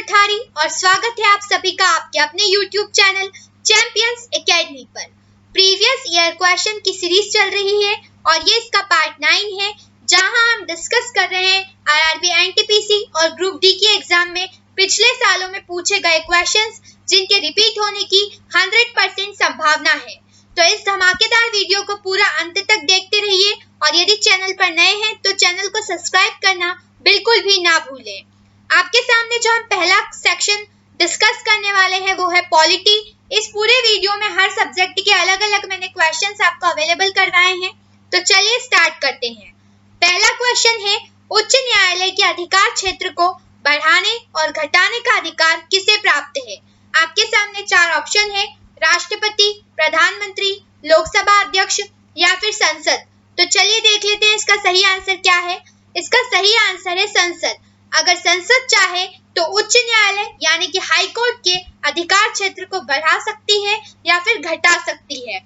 कोठारी और स्वागत है आप सभी का आपके अपने YouTube चैनल चैंपियंस एकेडमी पर। प्रीवियस ईयर क्वेश्चन की सीरीज चल रही है और ये इसका पार्ट 9 है, जहां हम डिस्कस कर रहे हैं आरआरबी एनटीपीसी और ग्रुप डी की एग्जाम में पिछले सालों में पूछे गए क्वेश्चंस जिनके रिपीट होने की 100% संभावना है। तो इस धमाकेदार वीडियो को पूरा अंत तक देखते रहिए और यदि चैनल पर नए हैं तो चैनल को सब्सक्राइब करना बिल्कुल भी ना भूलें। आपके सामने जो हम पहला सेक्शन डिस्कस करने वाले हैं वो है पॉलिटी। इस पूरे वीडियो में हर सब्जेक्ट के अलग अलग मैंने क्वेश्चंस आपको अवेलेबल करवाए हैं। तो चलिए स्टार्ट करते हैं। पहला क्वेश्चन है, उच्च न्यायालय के अधिकार क्षेत्र को बढ़ाने और घटाने का अधिकार किसे प्राप्त है? आपके सामने 4 ऑप्शन है, राष्ट्रपति, प्रधानमंत्री, लोकसभा अध्यक्ष या फिर संसद। तो चलिए देख लेते हैं इसका सही आंसर क्या है। इसका सही आंसर है संसद। अगर संसद चाहे तो उच्च न्यायालय यानी कि हाई कोर्ट के अधिकार क्षेत्र को बढ़ा सकती है या फिर घटा सकती है।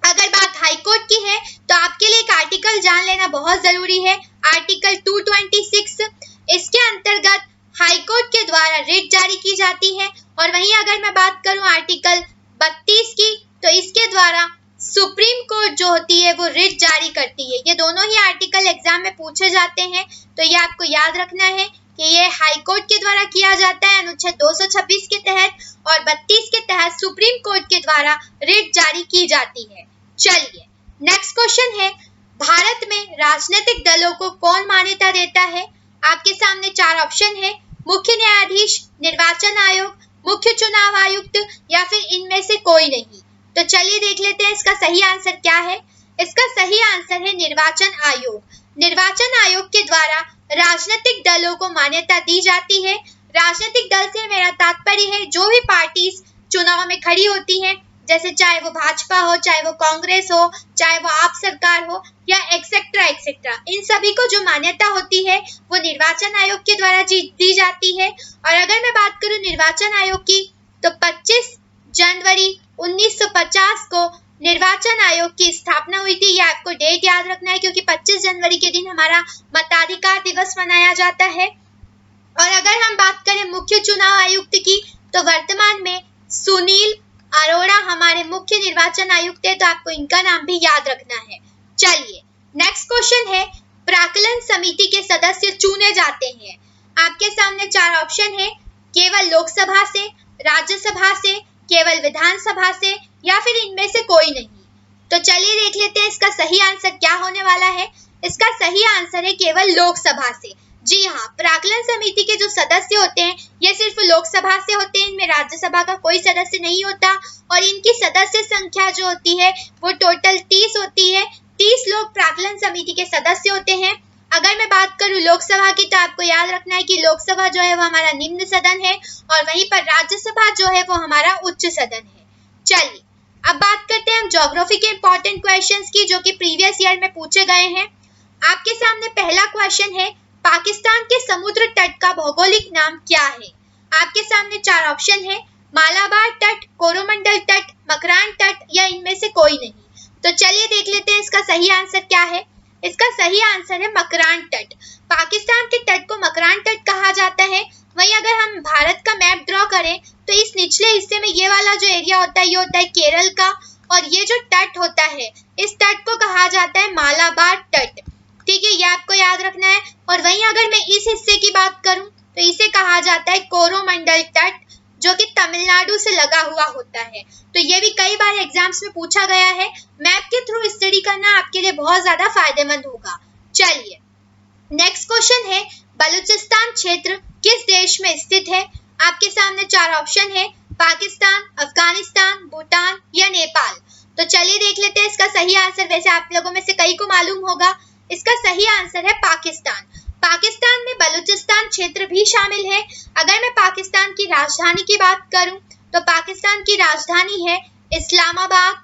अगर बात हाई कोर्ट की है तो आपके लिए एक आर्टिकल जान लेना बहुत जरूरी है, आर्टिकल 226। इसके अंतर्गत हाई कोर्ट के द्वारा रिट जारी की जाती है। और वहीं अगर मैं बात करूं आर्टिकल 32 की, तो इसके द्वारा सुप्रीम कोर्ट जो होती है वो रिट जारी करती है। ये दोनों ही आर्टिकल एग्जाम में पूछे जाते हैं, तो ये आपको याद रखना है कि ये हाई कोर्ट के द्वारा किया जाता है अनुच्छेद 226 के तहत, और 32 के तहत सुप्रीम कोर्ट के द्वारा रिट जारी की जाती है। चलिए नेक्स्ट क्वेश्चन है, भारत में राजनीतिक दलों को कौन मान्यता देता है? आपके सामने 4 ऑप्शन है, मुख्य न्यायाधीश, निर्वाचन आयोग, मुख्य चुनाव आयुक्त या फिर इनमें से कोई नहीं। तो चलिए देख लेते हैं इसका सही आंसर क्या है। इसका सही आंसर है निर्वाचन आयोग। निर्वाचन आयोग के द्वारा राजनीतिक दलों को मान्यता दी जाती है। राजनीतिक दल से मेरा तात्पर्य है जो भी पार्टीज चुनाव में खड़ी होती हैं, जैसे चाहे वो भाजपा हो, चाहे वो कांग्रेस हो, चाहे वो आप सरकार हो या एक्सेट्रा एक्सेट्रा, इन सभी को जो मान्यता होती है वो निर्वाचन आयोग के द्वारा दी जाती है। और अगर मैं बात करूं निर्वाचन आयोग की, तो 25 जनवरी 1950 को निर्वाचन आयोग की स्थापना हुई थी। ये आपको डेट याद रखना है क्योंकि 25 जनवरी के दिन हमारा मताधिकार दिवस मनाया जाता है। और अगर हम बात करें मुख्य चुनाव आयुक्त की, तो वर्तमान में सुनील अरोड़ा हमारे मुख्य निर्वाचन आयुक्त है, तो आपको इनका नाम भी याद रखना है। चलिए नेक्स्ट क्वेश्चन है, प्राक्कलन समिति के सदस्य चुने जाते हैं। आपके सामने 4 ऑप्शन है, केवल लोकसभा से, राज्यसभा से, केवल विधानसभा से या फिर इनमें से कोई नहीं। तो चलिए देख लेते हैं इसका सही आंसर क्या होने वाला है। इसका सही आंसर है केवल लोकसभा से। जी हाँ, प्राक्कलन समिति के जो सदस्य होते हैं ये सिर्फ लोकसभा से होते हैं, इनमें राज्यसभा का कोई सदस्य नहीं होता। और इनकी सदस्य संख्या जो होती है वो टोटल 30 होती है। 30 लोग प्राक्कलन समिति के सदस्य होते हैं। अगर मैं बात करूं लोकसभा की, तो आपको याद रखना है कि लोकसभा जो है वो हमारा निम्न सदन है और वहीं पर राज्यसभा जो है वो हमारा उच्च सदन है। चलिए अब बात करते हैं हम ज्योग्राफी के इंपॉर्टेंट क्वेश्चंस की, जो कि प्रीवियस ईयर में पूछे गए हैं। आपके सामने पहला क्वेश्चन है, पाकिस्तान के समुद्र तट का भौगोलिक नाम क्या है? आपके सामने 4 ऑप्शन है, मालाबार तट, कोरोमंडल तट, मकरान तट या इनमें से कोई नहीं। तो चलिए देख लेते हैं इसका सही आंसर क्या है। इसका सही आंसर है मकरान तट। पाकिस्तान के तट को मकरान तट कहा जाता है। वहीं अगर हम भारत का मैप ड्रॉ करें तो इस निचले हिस्से में ये वाला जो एरिया होता है ये होता है केरल का, और ये जो तट होता है इस तट को कहा जाता है मालाबार तट। ठीक है, ये आपको याद रखना है। और वहीं अगर मैं इस हिस्से की बात करूं तो इसे कहा जाता है कोरोमंडल तट, जो कि तमिलनाडु से लगा हुआ होता है। तो ये भी कई बार एग्जाम्स में पूछा गया है। मैप के थ्रू स्टडी करना आपके लिए बहुत ज्यादा फायदेमंद होगा। चलिए नेक्स्ट क्वेश्चन है, बलूचिस्तान क्षेत्र किस देश में स्थित है? आपके सामने 4 ऑप्शन है, पाकिस्तान, अफगानिस्तान, भूटान या नेपाल। तो चलिए देख लेते हैं इसका सही आंसर। वैसे आप लोगों में से कई को मालूम होगा, इसका सही आंसर है पाकिस्तान। पाकिस्तान में बलूचिस्तान क्षेत्र भी शामिल है। अगर मैं पाकिस्तान की राजधानी की बात करूं तो पाकिस्तान की राजधानी है इस्लामाबाद।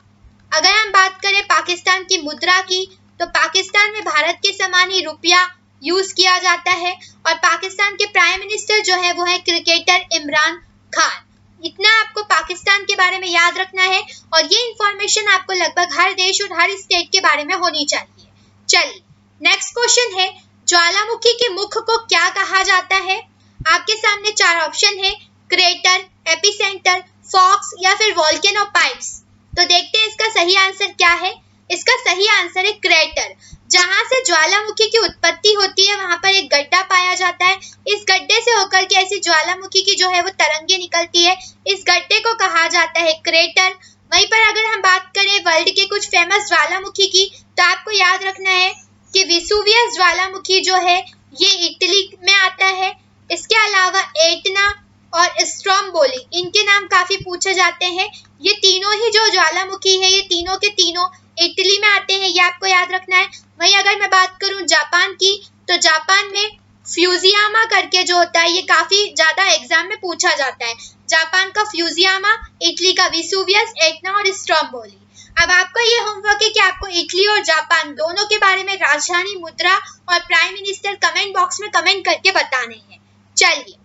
अगर हम बात करें पाकिस्तान की मुद्रा की, तो पाकिस्तान में भारत के समान ही रुपया यूज किया जाता है। और पाकिस्तान के प्राइम मिनिस्टर जो है वो है क्रिकेटर इमरान खान। इतना आपको पाकिस्तान के बारे में याद रखना है और ये इंफॉर्मेशन आपको लगभग हर देश और हर स्टेट के बारे में होनी चाहिए। चलिए नेक्स्ट क्वेश्चन है, ज्वालामुखी के मुख को क्या कहा जाता है? आपके सामने 4 ऑप्शन है, क्रेटर, एपिसेंटर, फॉक्स या फिर वोल्केनो पाइप्स। तो देखते हैं इसका सही आंसर क्या है। इसका सही आंसर है क्रेटर। जहां से ज्वालामुखी की उत्पत्ति होती है वहां पर एक गड्ढा पाया जाता है। इस गड्ढे से होकर के ऐसी ज्वालामुखी की जो है वो तरंगे निकलती है। इस गड्ढे को कहा जाता है क्रेटर। वहीं पर अगर हम बात करें वर्ल्ड के कुछ फेमस ज्वालामुखी की, तो आपको याद रखना है कि वेसुवियस ज्वालामुखी जो है ये इटली में आता है। इसके अलावा एटना और स्ट्रोम्बोली, इनके नाम काफी पूछे जाते हैं। ये तीनों ही जो ज्वालामुखी है ये तीनों के तीनों इटली में आते हैं, ये आपको याद रखना है। वहीं अगर मैं बात करूं जापान की, तो जापान में फ्यूजियामा करके जो होता है ये काफी ज्यादा एग्जाम में पूछा जाता है। जापान का फ्यूजियामा, इटली का वेसुवियस, एटना और स्ट्रोम्बोली। अब आपका ये होमवर्क है कि आपको इटली और जापान दोनों के बारे में राजधानी, मुद्रा और प्राइम मिनिस्टर कमेंट बॉक्स में कमेंट करके बताने हैं। चलिए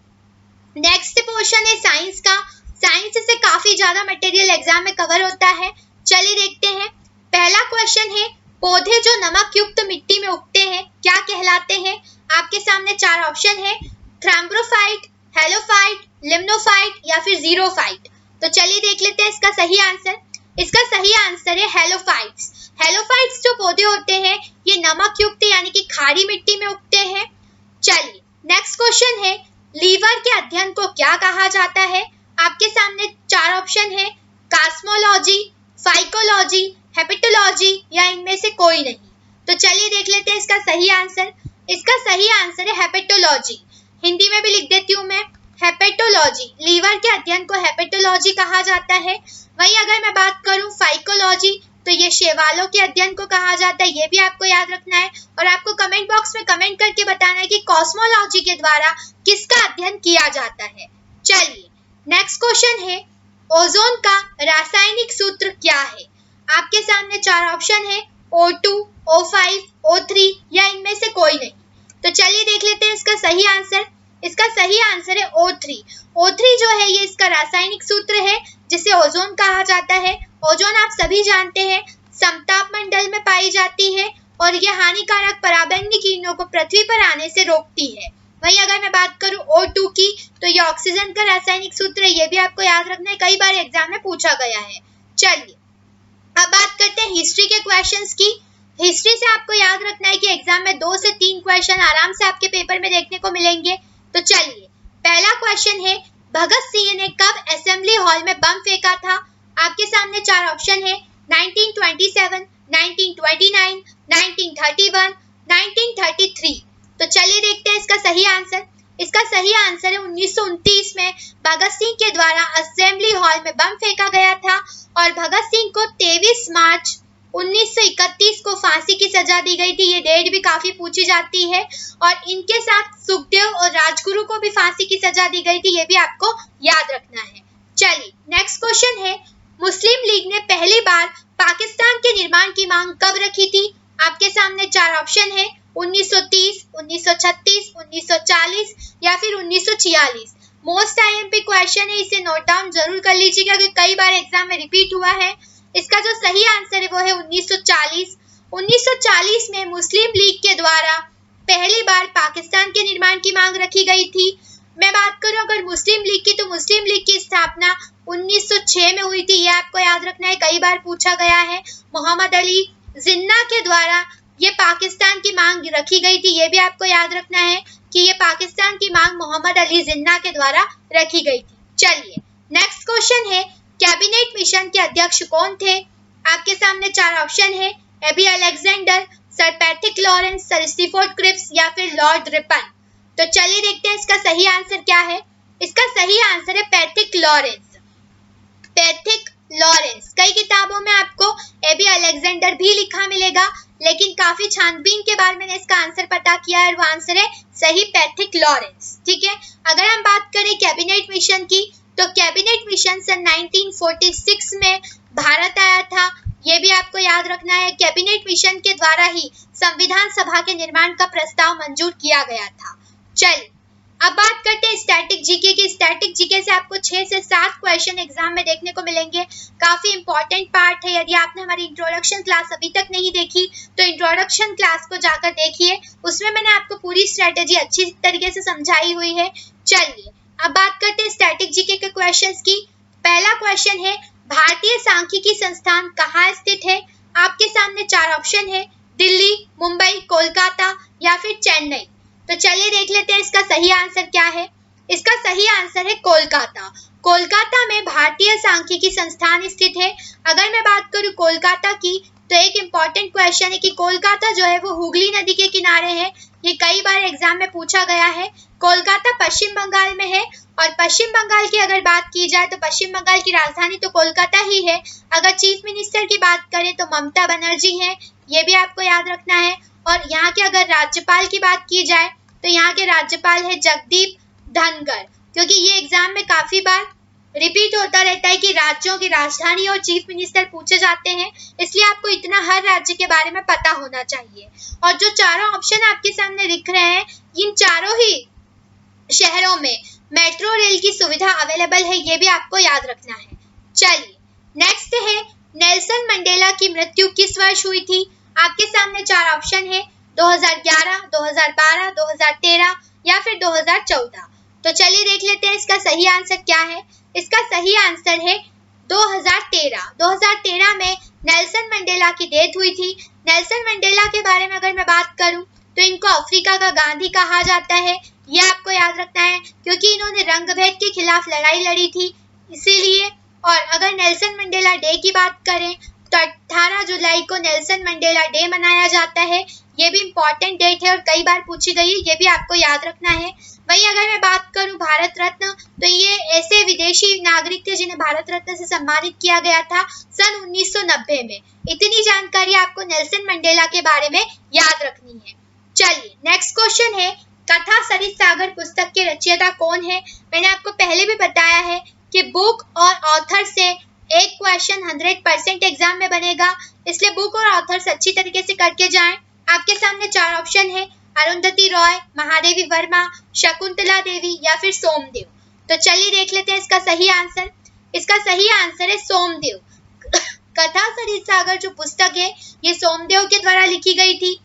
नेक्स्ट पोर्शन है साइंस का। साइंस से काफी ज्यादा मटेरियल एग्जाम में कवर होता है। चलिए देखते हैं। पहला क्वेश्चन है, पौधे जो नमक युक्त मिट्टी में उगते हैं क्या कहलाते हैं? आपके सामने 4 ऑप्शन है, थ्रैम्ब्रोफाइट, हेलोफाइट, लिम्नोफाइट या फिर जीरोफाइट। तो चलिए देख लेते हैं इसका सही आंसर। इसका सही आंसर है हेलोफाइट्स। हेलोफाइट्स जो पौधे होते हैं ये नमक युक्त यानी कि खारी मिट्टी में उगते हैं। चलिए नेक्स्ट क्वेश्चन है, लीवर के अध्ययन को क्या कहा जाता है? आपके सामने 4 ऑप्शन है, कॉस्मोलॉजी, फाइकोलॉजी, हेपेटोलॉजी या इनमें से कोई नहीं। तो चलिए देख लेते हैं इसका सही आंसर। इसका सही आंसर है हेपेटोलॉजी। हिंदी में भी लिख देती हूँ मैं, हेपेटोलॉजी। लीवर के अध्ययन को हेपेटोलॉजी कहा जाता है। वहीं अगर मैं बात करूँ फाइकोलॉजी, तो ये शैवालों के अध्ययन को कहा जाता है, ये भी आपको याद रखना है। और आपको कमेंट बॉक्स में कमेंट करके बताना है कि कॉस्मोलॉजी के द्वारा किसका अध्ययन किया जाता है। चलिए नेक्स्ट क्वेश्चन है, ओजोन का रासायनिक सूत्र क्या है? आपके सामने 4 ऑप्शन है, O2, O5, O3 या इनमें से कोई नहीं। तो चलिए देख लेते हैं इसका सही आंसर। इसका सही आंसर है O3। O3 जो है ये इसका रासायनिक सूत्र है जिसे ओजोन कहा जाता है। ओजोन आप सभी जानते हैं समताप मंडल में पाई जाती है और यह हानिकारक पराबैंगनी किरणों को पृथ्वी पर आने से रोकती है। वहीं अगर मैं बात करूं O2 की, तो ये ऑक्सीजन का रासायनिक सूत्र है, ये भी आपको याद रखना है, कई बार एग्जाम में पूछा गया है। चलिए अब बात करते हैं हिस्ट्री के क्वेश्चंस की। हिस्ट्री से आपको याद रखना है कि एग्जाम में 2 से 3 क्वेश्चन आराम से आपके पेपर में देखने को मिलेंगे। तो चलिए पहला क्वेश्चन है, भगत सिंह ने कब असेंबली हॉल में बम फेंका था? आपके सामने 4 ऑप्शन है, 1927, 1929, 1931, 1933। तो चलिए देखते हैं इसका सही आंसर। इसका सही आंसर है 1929 में भगत सिंह के द्वारा असेंबली हॉल में बम फेंका गया था और भगत सिंह को 23 मार्च 1931 को फांसी की सजा दी गई थी। ये डेट भी काफी पूछी जाती है। और इनके साथ सुखदेव और राजगुरु को भी फांसी की सजा दी गई थी, ये भी आपको याद रखना है। चलिए नेक्स्ट क्वेश्चन है, मुस्लिम लीग ने पहली बार पाकिस्तान के निर्माण की मांग कब रखी थी? आपके सामने 4 ऑप्शन है, 1930, 1936, 1940 या फिर 1946। मोस्ट आईएमपी क्वेश्चन है, इसे नोट डाउन जरूर कर लीजिएगा क्योंकि कई बार एग्जाम में रिपीट हुआ है। इसका जो सही आंसर है वो है 1940। 1940 में मुस्लिम लीग के द्वारा पहली बार पाकिस्तान के निर्माण की मांग रखी गई थी। मैं बात करूं अगर मुस्लिम लीग की, तो मुस्लिम लीग की स्थापना 1906 में हुई थी, ये आपको याद रखना है, कई बार पूछा गया है। मोहम्मद अली जिन्ना के द्वारा ये पाकिस्तान की मांग रखी गई थी, ये भी आपको याद रखना है कि ये पाकिस्तान की मांग मोहम्मद अली जिन्ना के द्वारा रखी गई थी। चलिए नेक्स्ट क्वेश्चन है, कैबिनेट मिशन के अध्यक्ष कौन थे? आपके सामने 4 ऑप्शन है, AB Alexander, sir Patrick Lawrence, sir Stafford Cripps या फिर लॉर्ड रिपन। तो चलिए देखते हैं इसका सही आंसर क्या है। इसका सही आंसर है पैट्रिक लॉरेंस। Patrick Lawrence. कई किताबों में आपको एबी अलेक्जेंडर भी लिखा मिलेगा, लेकिन काफी छानबीन के बाद मैंने इसका आंसर पता किया है, वो आंसर है सही पैट्रिक लॉरेंस। ठीक है, अगर हम बात करें कैबिनेट मिशन की, तो कैबिनेट मिशन सन 1946 में भारत आया था, ये भी आपको याद रखना है। कैबिनेट मिशन के द्वारा ही संविधान सभा के निर्माण का प्रस्ताव मंजूर किया गया था। चलिए अब बात करते हैं स्टैटिक जीके की। स्टैटिक जीके से आपको 6 से 7 क्वेश्चन एग्जाम में देखने को मिलेंगे, काफी इंपॉर्टेंट पार्ट है। यदि आपने हमारी इंट्रोडक्शन क्लास अभी तक नहीं देखी तो इंट्रोडक्शन क्लास को जाकर देखिए, उसमें मैंने आपको पूरी स्ट्रेटेजी अच्छी तरीके से समझाई हुई है। चलिए अब बात करते हैं स्टैटिक जीके के क्वेश्चंस की। पहला क्वेश्चन है, भारतीय सांख्यिकी संस्थान कहाँ स्थित है? आपके सामने 4 ऑप्शन है, दिल्ली, मुंबई, कोलकाता या फिर चेन्नई। तो चलिए देख लेते हैं इसका सही आंसर क्या है। इसका सही आंसर है कोलकाता। कोलकाता में भारतीय सांख्यिकी संस्थान स्थित है। अगर मैं बात करूं कोलकाता की, तो एक इम्पॉर्टेंट क्वेश्चन है कि कोलकाता जो है वो हुगली नदी के किनारे है। ये कई बार एग्जाम में पूछा गया है। कोलकाता पश्चिम बंगाल में है और पश्चिम बंगाल की अगर बात की जाए तो पश्चिम बंगाल की राजधानी तो कोलकाता ही है। अगर चीफ मिनिस्टर की बात करें तो ममता बनर्जी है, ये भी आपको याद रखना है। और यहाँ के अगर राज्यपाल की बात की जाए तो यहाँ के राज्यपाल है जगदीप धनखड़, क्योंकि ये एग्जाम में काफी बार रिपीट होता रहता है कि राज्यों की राजधानी और चीफ मिनिस्टर पूछे जाते हैं, इसलिए आपको इतना हर राज्य के बारे में पता होना चाहिए। और जो चारों ऑप्शन आपके सामने दिख रहे हैं, इन चारों ही शहरों में मेट्रो रेल की सुविधा अवेलेबल है, ये भी आपको याद रखना है। चलिए नेक्स्ट है, नेल्सन मंडेला की मृत्यु किस वर्ष हुई थी? आपके सामने 4 ऑप्शन है, 2011, 2012, 2013 या फिर 2014। तो चलिए देख लेते हैं इसका सही आंसर क्या है। इसका सही आंसर है 2013। 2013 में नेल्सन मंडेला की डेथ हुई थी। नेल्सन मंडेला के बारे में अगर मैं बात करूं तो इनको अफ्रीका का गांधी कहा जाता है, ये आपको याद रखना है, क्योंकि इन्होंने रंगभेद के खिलाफ लड़ाई लड़ी थी इसीलिए। और अगर नेल्सन मंडेला डे की बात करें तो 18 जुलाई को नेल्सन मंडेला डे मनाया जाता है। ये भी इम्पोर्टेंट डेट है और कई बार पूछी गई है, ये भी आपको याद रखना है। वहीं अगर मैं बात करूं भारत रत्न, तो ये ऐसे विदेशी नागरिक थे जिन्हें भारत रत्न से सम्मानित किया गया था सन 1990 में। इतनी जानकारी आपको नेल्सन मंडेला के बारे में याद रखनी है। चलिए नेक्स्ट क्वेश्चन है, कथा सरित सागर पुस्तक के रचयिता कौन है? मैंने आपको पहले भी बताया है कि बुक और ऑथर से एक क्वेश्चन 100% एग्जाम में बनेगा, इसलिए बुक और ऑथर्स अच्छी तरीके से करके जाएं। आपके सामने 4 ऑप्शन है, अरुंधति रॉय, महादेवी वर्मा, शकुंतला देवी या फिर सोमदेव। तो चलिए देख लेते हैं इसका सही आंसर। इसका सही आंसर है सोमदेव। कथा सरित सागर जो पुस्तक है ये सोमदेव के द्वारा लिखी गई थी।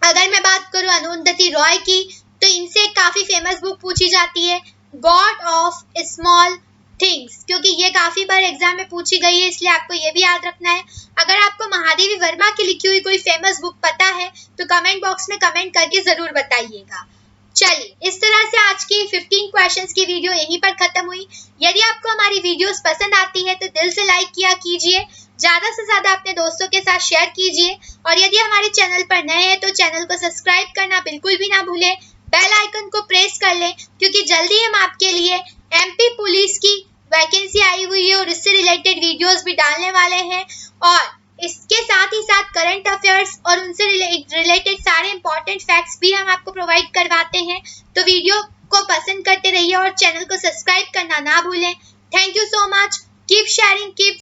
अगर मैं बात करूं अरुंधति रॉय की, तो इनसे काफी फेमस बुक पूछी जाती है, गॉड ऑफ स्मॉल थिंग्स, क्योंकि ये काफी बार एग्जाम में पूछी गई है, इसलिए आपको ये भी याद रखना है। अगर आपको महादेवी वर्मा की लिखी हुई कोई फेमस बुक पता है तो कमेंट बॉक्स में कमेंट करके जरूर बताइएगा। चलिए इस तरह से आज की 15 क्वेश्चंस की वीडियो यहीं पर खत्म हुई। यदि आपको हमारी वीडियोस पसंद आती है तो दिल से लाइक किया कीजिए, ज्यादा से ज्यादा अपने दोस्तों के साथ शेयर कीजिए और यदि हमारे चैनल पर नए हैं तो चैनल को सब्सक्राइब करना बिल्कुल भी ना भूलें। बेल आइकन को प्रेस कर लें, क्योंकि जल्दी हम आपके लिए एमपी पुलिस की वैकेंसी आई हुई है और इससे रिलेटेड वीडियोस भी डालने वाले हैं और इसके साथ ही साथ करंट अफेयर्स और उनसे रिलेटेड सारे इंपॉर्टेंट फैक्ट्स भी हम आपको प्रोवाइड करवाते हैं। तो वीडियो को पसंद करते रहिए और चैनल को सब्सक्राइब करना ना भूलें। Thank you so much. Keep sharing, keep